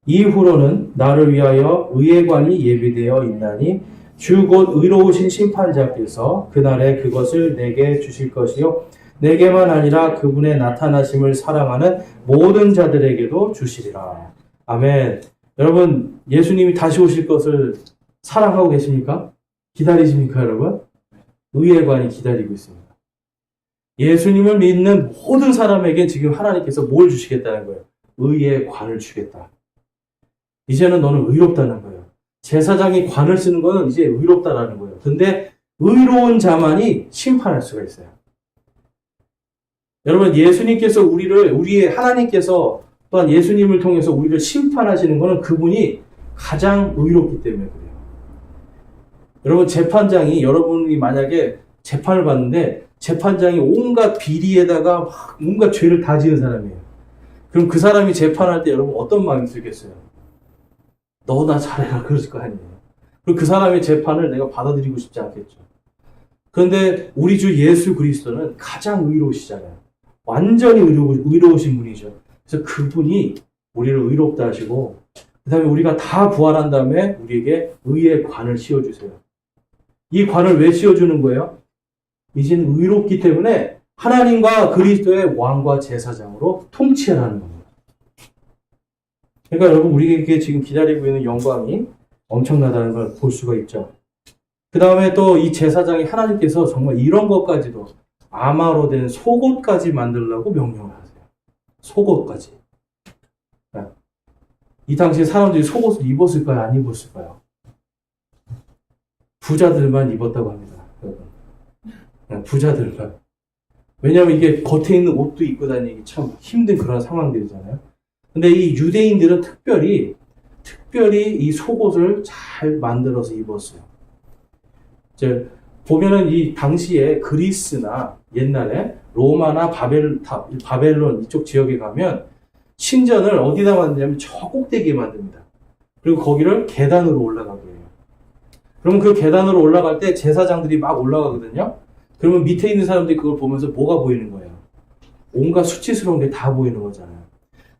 이후로는 나를 위하여 의의 관이 예비되어 있나니 주 곧 의로우신 심판자께서 그날에 그것을 내게 주실 것이요 내게만 아니라 그분의 나타나심을 사랑하는 모든 자들에게도 주시리라. 아멘. 여러분, 예수님이 다시 오실 것을 사랑하고 계십니까? 기다리십니까, 여러분? 의의 관이 기다리고 있습니다. 예수님을 믿는 모든 사람에게 지금 하나님께서 뭘 주시겠다는 거예요? 의의 관을 주겠다. 이제는 너는 의롭다는 거예요. 제사장이 관을 쓰는 거는 이제 의롭다라는 거예요. 근데 의로운 자만이 심판할 수가 있어요. 여러분, 예수님께서 우리의 하나님께서 또한 예수님을 통해서 우리를 심판하시는 것은 그분이 가장 의롭기 때문에 그래요. 여러분, 재판장이, 여러분이 만약에 재판을 받는데 재판장이 온갖 비리에다가 막 온갖 죄를 다 지은 사람이에요. 그럼 그 사람이 재판할 때 여러분 어떤 마음이 들겠어요? 너 나 잘해라 그러실 거 아니에요. 그리고 그 사람의 재판을 내가 받아들이고 싶지 않겠죠. 그런데 우리 주 예수 그리스도는 가장 의로우시잖아요. 완전히 의로우신 분이죠. 그래서 그분이 우리를 의롭다 하시고, 그 다음에 우리가 다 부활한 다음에 우리에게 의의 관을 씌워주세요. 이 관을 왜 씌워주는 거예요? 이제는 의롭기 때문에 하나님과 그리스도의 왕과 제사장으로 통치하라는 겁니다. 그러니까 여러분, 우리에게 지금 기다리고 있는 영광이 엄청나다는 걸 볼 수가 있죠. 그 다음에 또 이 제사장이 하나님께서 정말 이런 것까지도 아마로 된 속옷까지 만들려고 명령을 하세요. 속옷까지. 이 당시에 사람들이 속옷을 입었을까요? 안 입었을까요? 부자들만 입었다고 합니다. 여러분. 부자들만. 왜냐하면 이게 겉에 있는 옷도 입고 다니기 참 힘든 그런 상황들이잖아요. 근데 이 유대인들은 특별히 이 속옷을 잘 만들어서 입었어요. 이제 보면은 이 당시에 그리스나 옛날에 로마나 바벨론 이쪽 지역에 가면 신전을 어디다 만드냐면 저 꼭대기에 만듭니다. 그리고 거기를 계단으로 올라가게 해요. 그러면 그 계단으로 올라갈 때 제사장들이 막 올라가거든요. 그러면 밑에 있는 사람들이 그걸 보면서 뭐가 보이는 거예요? 온갖 수치스러운 게 다 보이는 거잖아요.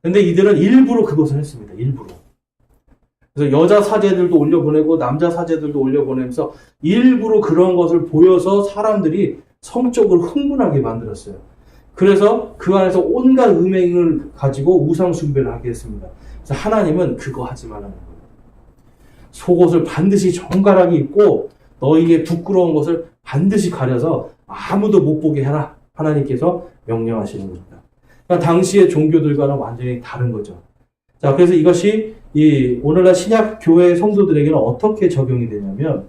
근데 이들은 일부러 그것을 했습니다. 일부러. 그래서 여자 사제들도 올려보내고 남자 사제들도 올려보내면서 일부러 그런 것을 보여서 사람들이 성적으로 흥분하게 만들었어요. 그래서 그 안에서 온갖 음행을 가지고 우상 숭배를 하게 했습니다. 그래서 하나님은 그거 하지 말라는 거예요. 속옷을 반드시 정갈하게 입고 너희의 부끄러운 것을 반드시 가려서 아무도 못 보게 해라. 하나님께서 명령하시는 겁니다. 그러니까 당시의 종교들과는 완전히 다른 거죠. 자, 그래서 이것이 이 오늘날 신약 교회 성도들에게는 어떻게 적용이 되냐면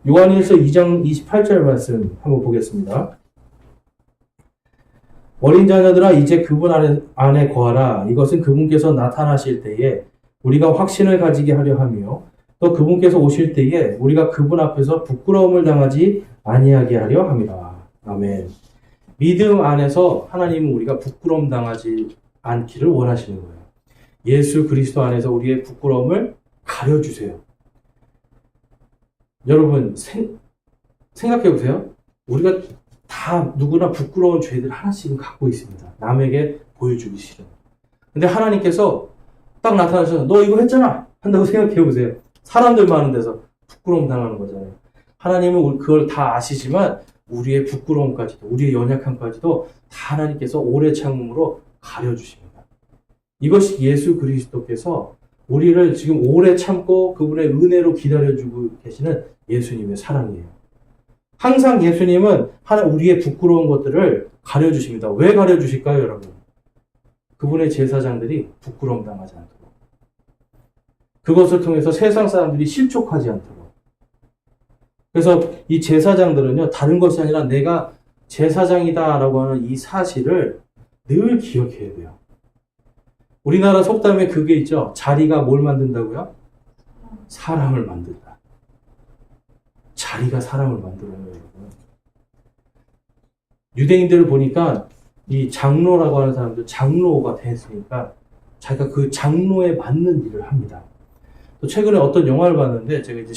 요한일서 2장 28절 말씀 한번 보겠습니다. 어린 자녀들아 이제 그분 안에 거하라. 이것은 그분께서 나타나실 때에 우리가 확신을 가지게 하려 하며 또 그분께서 오실 때에 우리가 그분 앞에서 부끄러움을 당하지 아니하게 하려 함이라. 아멘. 믿음 안에서 하나님은 우리가 부끄러움 당하지 않기를 원하시는 거예요. 예수 그리스도 안에서 우리의 부끄러움을 가려주세요. 여러분 생각해 보세요. 우리가 다 누구나 부끄러운 죄들 하나씩은 갖고 있습니다. 남에게 보여주기 싫은. 근데 하나님께서 딱 나타나셔서 너 이거 했잖아 한다고 생각해 보세요. 사람들 많은 데서 부끄러움 당하는 거잖아요. 하나님은 그걸 다 아시지만 우리의 부끄러움까지도 우리의 연약함까지도 다 하나님께서 오래 참음으로 가려주십니다. 이것이 예수 그리스도께서 우리를 지금 오래 참고 그분의 은혜로 기다려주고 계시는 예수님의 사랑이에요. 항상 예수님은 우리의 부끄러운 것들을 가려주십니다. 왜 가려주실까요, 여러분? 그분의 제사장들이 부끄러움 당하지 않도록. 그것을 통해서 세상 사람들이 실족하지 않도록. 그래서 이 제사장들은요, 다른 것이 아니라 내가 제사장이다라고 하는 이 사실을 늘 기억해야 돼요. 우리나라 속담에 그게 있죠. 자리가 뭘 만든다고요? 사람을 만든다. 자리가 사람을 만들어요, 여러분. 유대인들을 보니까 이 장로라고 하는 사람들 장로가 됐으니까 자기가 그 장로에 맞는 일을 합니다. 또 최근에 어떤 영화를 봤는데 제가 이제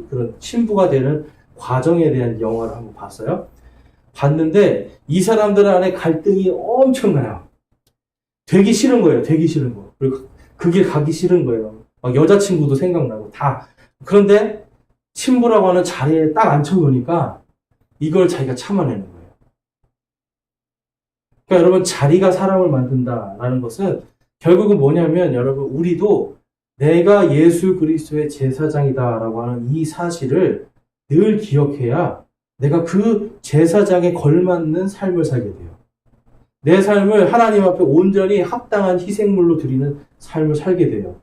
그런 신부가 되는 과정에 대한 영화를 한번 봤어요. 봤는데 이 사람들 안에 갈등이 엄청나요. 되기 싫은 거예요. 되기 싫은 거. 그리고 그게 가기 싫은 거예요. 막 여자친구도 생각나고 다. 그런데 신부라고 하는 자리에 딱 앉혀놓으니까 이걸 자기가 참아내는 거예요. 그러니까 여러분 자리가 사람을 만든다라는 것은 결국은 뭐냐면 여러분 우리도 내가 예수 그리스도의 제사장이다라고 하는 이 사실을 늘 기억해야 내가 그 제사장에 걸맞는 삶을 살게 돼요. 내 삶을 하나님 앞에 온전히 합당한 희생물로 드리는 삶을 살게 돼요.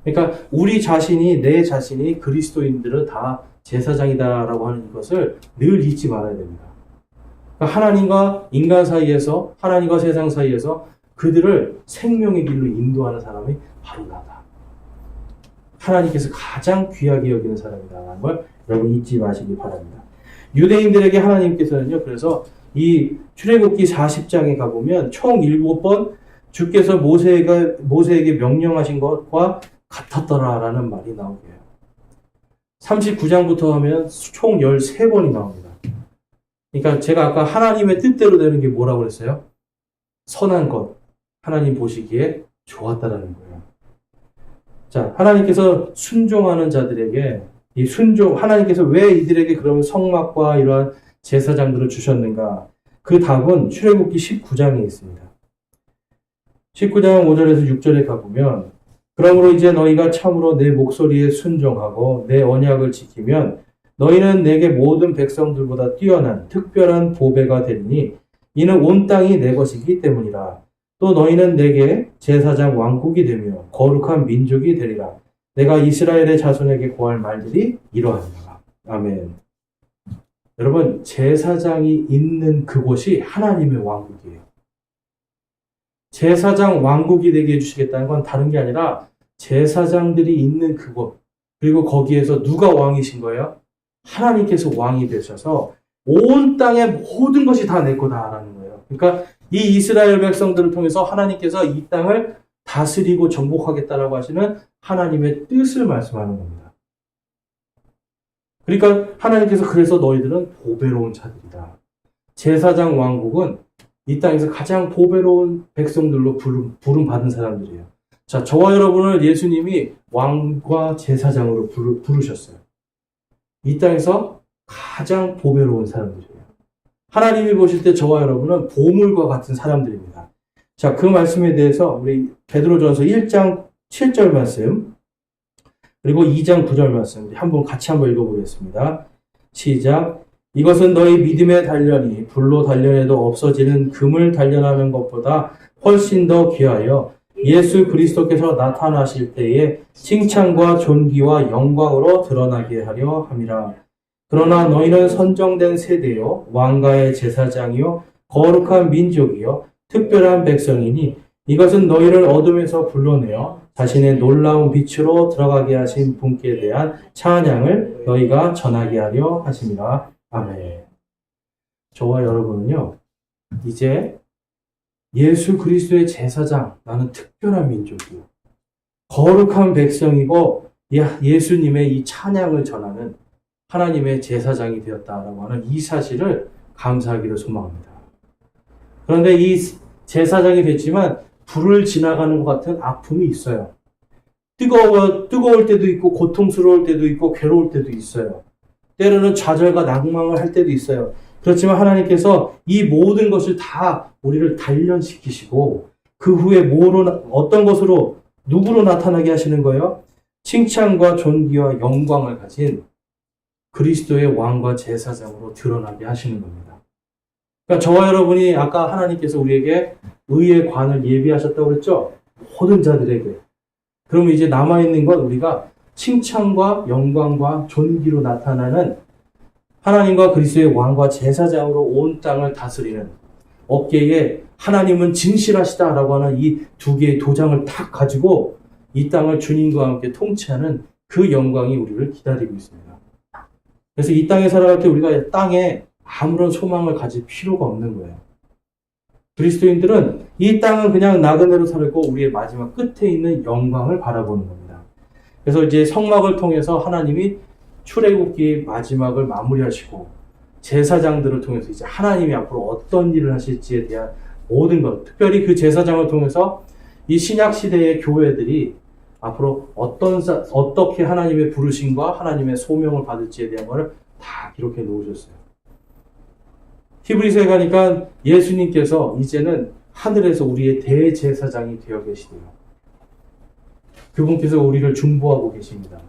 그러니까 우리 자신이 내 자신이 그리스도인들은 다 제사장이다라고 하는 것을 늘 잊지 말아야 됩니다. 그러니까 하나님과 인간 사이에서 하나님과 세상 사이에서 그들을 생명의 길로 인도하는 사람이 바로 나다. 하나님께서 가장 귀하게 여기는 사람이다라는 걸 여러분 잊지 마시기 바랍니다. 유대인들에게 하나님께서는요. 그래서 이 출애굽기 40장에 가보면 총 7번 주께서 모세에게 명령하신 것과 같았더라라는 말이 나오게 해요. 39장부터 하면 총 13번이 나옵니다. 그러니까 제가 아까 하나님의 뜻대로 되는 게 뭐라고 그랬어요? 선한 것. 하나님 보시기에 좋았다라는 거예요. 자, 하나님께서 순종하는 자들에게 하나님께서 왜 이들에게 그러면 성막과 이러한 제사장들을 주셨는가? 그 답은 출애굽기 19장에 있습니다. 19장 5절에서 6절에 가보면 그러므로 이제 너희가 참으로 내 목소리에 순종하고 내 언약을 지키면 너희는 내게 모든 백성들보다 뛰어난 특별한 보배가 되리니 이는 온 땅이 내 것이기 때문이라. 또 너희는 내게 제사장 왕국이 되며 거룩한 민족이 되리라. 내가 이스라엘의 자손에게 고할 말들이 이러하니라. 아멘. 여러분 제사장이 있는 그곳이 하나님의 왕국이에요. 제사장 왕국이 되게 해주시겠다는 건 다른 게 아니라 제사장들이 있는 그곳 그리고 거기에서 누가 왕이신 거예요? 하나님께서 왕이 되셔서 온 땅의 모든 것이 다 내 거다라는 거예요. 그러니까 이 이스라엘 백성들을 통해서 하나님께서 이 땅을 다스리고 정복하겠다라고 하시는 하나님의 뜻을 말씀하는 겁니다. 그러니까 하나님께서 그래서 너희들은 보배로운 자들이다. 제사장 왕국은 이 땅에서 가장 보배로운 백성들로 부름받은 사람들이에요. 자, 저와 여러분을 예수님이 왕과 제사장으로 부르셨어요. 이 땅에서 가장 보배로운 사람들이에요. 하나님이 보실 때 저와 여러분은 보물과 같은 사람들입니다. 자, 그 말씀에 대해서 우리 베드로전서 1장 7절 말씀. 그리고 2장 9절 말씀 같이 한번 읽어보겠습니다. 시작. 이것은 너희 믿음의 단련이 불로 단련해도 없어지는 금을 단련하는 것보다 훨씬 더 귀하여 예수 그리스도께서 나타나실 때에 칭찬과 존귀와 영광으로 드러나게 하려 함이라. 그러나 너희는 선정된 세대요 왕가의 제사장이요 거룩한 민족이요 특별한 백성이니 이것은 너희를 어둠에서 불러내어 자신의 놀라운 빛으로 들어가게 하신 분께 대한 찬양을 너희가 전하게 하려 하심이라. 아멘. 저와 여러분은요, 이제 예수 그리스도의 제사장, 나는 특별한 민족이요 거룩한 백성이고 예수님의 이 찬양을 전하는 하나님의 제사장이 되었다라고 하는 이 사실을 감사하기를 소망합니다. 그런데 이 제사장이 됐지만 불을 지나가는 것 같은 아픔이 있어요. 뜨거울 때도 있고 고통스러울 때도 있고 괴로울 때도 있어요. 때로는 좌절과 낭망을 할 때도 있어요. 그렇지만 하나님께서 이 모든 것을 다 우리를 단련시키시고 그 후에 어떤 것으로 누구로 나타나게 하시는 거예요? 칭찬과 존귀와 영광을 가진 그리스도의 왕과 제사장으로 드러나게 하시는 겁니다. 그러니까 저와 여러분이 아까 하나님께서 우리에게 의의 관을 예비하셨다고 그랬죠? 모든 자들에게. 그러면 이제 남아있는 건 우리가 칭찬과 영광과 존귀로 나타나는 하나님과 그리스도의 왕과 제사장으로 온 땅을 다스리는 어깨에 하나님은 진실하시다라고 하는 이 두 개의 도장을 딱 가지고 이 땅을 주님과 함께 통치하는 그 영광이 우리를 기다리고 있습니다. 그래서 이 땅에 살아갈 때 우리가 땅에 아무런 소망을 가질 필요가 없는 거예요. 그리스도인들은 이 땅은 그냥 나그네로 살고 우리의 마지막 끝에 있는 영광을 바라보는 겁니다. 그래서 이제 성막을 통해서 하나님이 출애굽기의 마지막을 마무리하시고 제사장들을 통해서 이제 하나님이 앞으로 어떤 일을 하실지에 대한 모든 것, 특별히 그 제사장을 통해서 이 신약 시대의 교회들이 앞으로 어떻게 하나님의 부르심과 하나님의 소명을 받을지에 대한 것을 다 기록해 놓으셨어요. 히브리서에 가니까 예수님께서 이제는 하늘에서 우리의 대제사장이 되어 계시대요. 그분께서 우리를 중보하고 계십니다.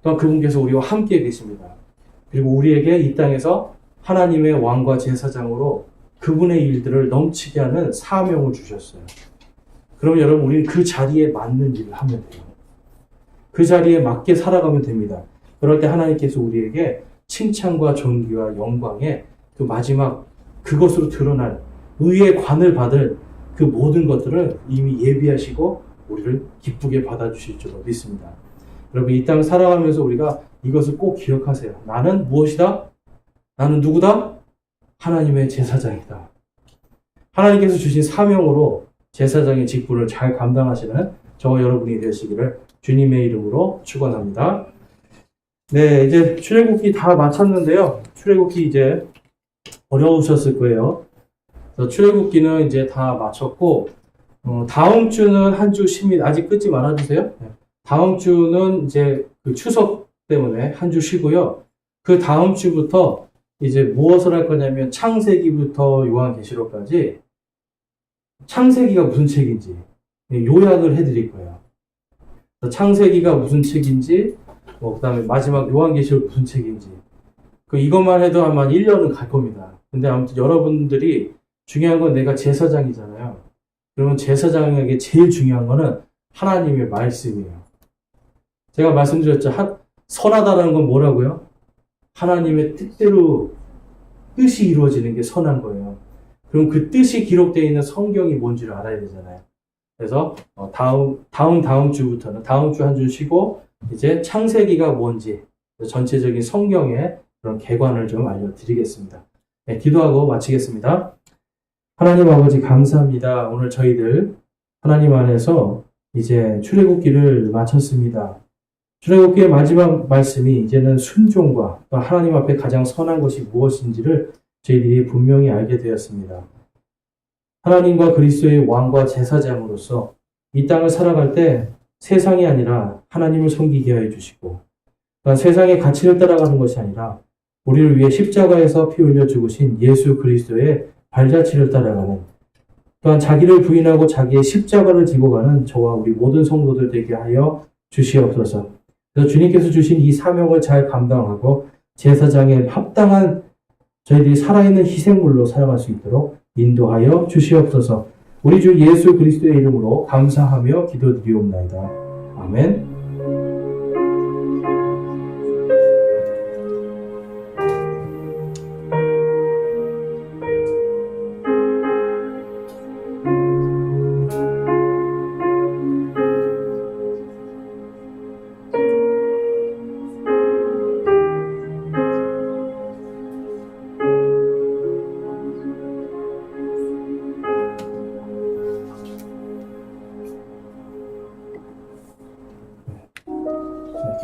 또한 그분께서 우리와 함께 계십니다. 그리고 우리에게 이 땅에서 하나님의 왕과 제사장으로 그분의 일들을 넘치게 하는 사명을 주셨어요. 그럼 여러분, 우리는 그 자리에 맞는 일을 하면 돼요. 그 자리에 맞게 살아가면 됩니다. 그럴 때 하나님께서 우리에게 칭찬과 존귀와 영광의 그 마지막 그것으로 드러날 의의 관을 받을 그 모든 것들을 이미 예비하시고 우리를 기쁘게 받아주실 줄로 믿습니다. 여러분, 이 땅 살아가면서 우리가 이것을 꼭 기억하세요. 나는 무엇이다? 나는 누구다? 하나님의 제사장이다. 하나님께서 주신 사명으로 제사장의 직분을 잘 감당하시는 저와 여러분이 되시기를 주님의 이름으로 축원합니다. 네, 이제 출애굽기 다 마쳤는데요. 출애굽기 이제 어려우셨을 거예요. 그래서 출애굽기는 이제 다 마쳤고, 다음 주는 한 주 쉽니다. 아직 끊지 말아주세요. 네. 다음 주는 이제 그 추석 때문에 한 주 쉬고요. 그 다음 주부터 이제 무엇을 할 거냐면 창세기부터 요한계시록까지 창세기가 무슨 책인지 요약을 해드릴 거예요. 창세기가 무슨 책인지, 그 다음에 마지막 요한계시록 무슨 책인지, 이것만 해도 아마 1년은 갈 겁니다. 근데 아무튼 여러분들이 중요한 건 내가 제사장이잖아요. 그러면 제사장에게 제일 중요한 거는 하나님의 말씀이에요. 제가 말씀드렸죠. 선하다는 건 뭐라고요? 하나님의 뜻대로 뜻이 이루어지는 게 선한 거예요. 그럼 그 뜻이 기록되어 있는 성경이 뭔지를 알아야 되잖아요. 그래서 다음 주부터는 다음 주 한 주 쉬고 이제 창세기가 뭔지 전체적인 성경의 그런 개관을 좀 알려드리겠습니다. 네, 기도하고 마치겠습니다. 하나님 아버지 감사합니다. 오늘 저희들 하나님 안에서 이제 출애굽기를 마쳤습니다. 출애굽기의 마지막 말씀이 이제는 순종과 또 하나님 앞에 가장 선한 것이 무엇인지를 저희들이 분명히 알게 되었습니다. 하나님과 그리스도의 왕과 제사장으로서 이 땅을 살아갈 때 세상이 아니라 하나님을 섬기게 하여 주시고, 또한 세상의 가치를 따라가는 것이 아니라 우리를 위해 십자가에서 피 흘려 죽으신 예수 그리스도의 발자취를 따라가는, 또한 자기를 부인하고 자기의 십자가를 지고 가는 저와 우리 모든 성도들 되게 하여 주시옵소서. 그래서 주님께서 주신 이 사명을 잘 감당하고 제사장에 합당한 저희들이 살아있는 희생물로 사용할 수 있도록 인도하여 주시옵소서. 우리 주 예수 그리스도의 이름으로 감사하며 기도드리옵나이다. 아멘.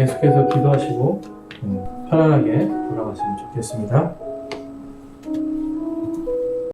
계속해서 기도하시고 편안하게 돌아가시면 좋겠습니다.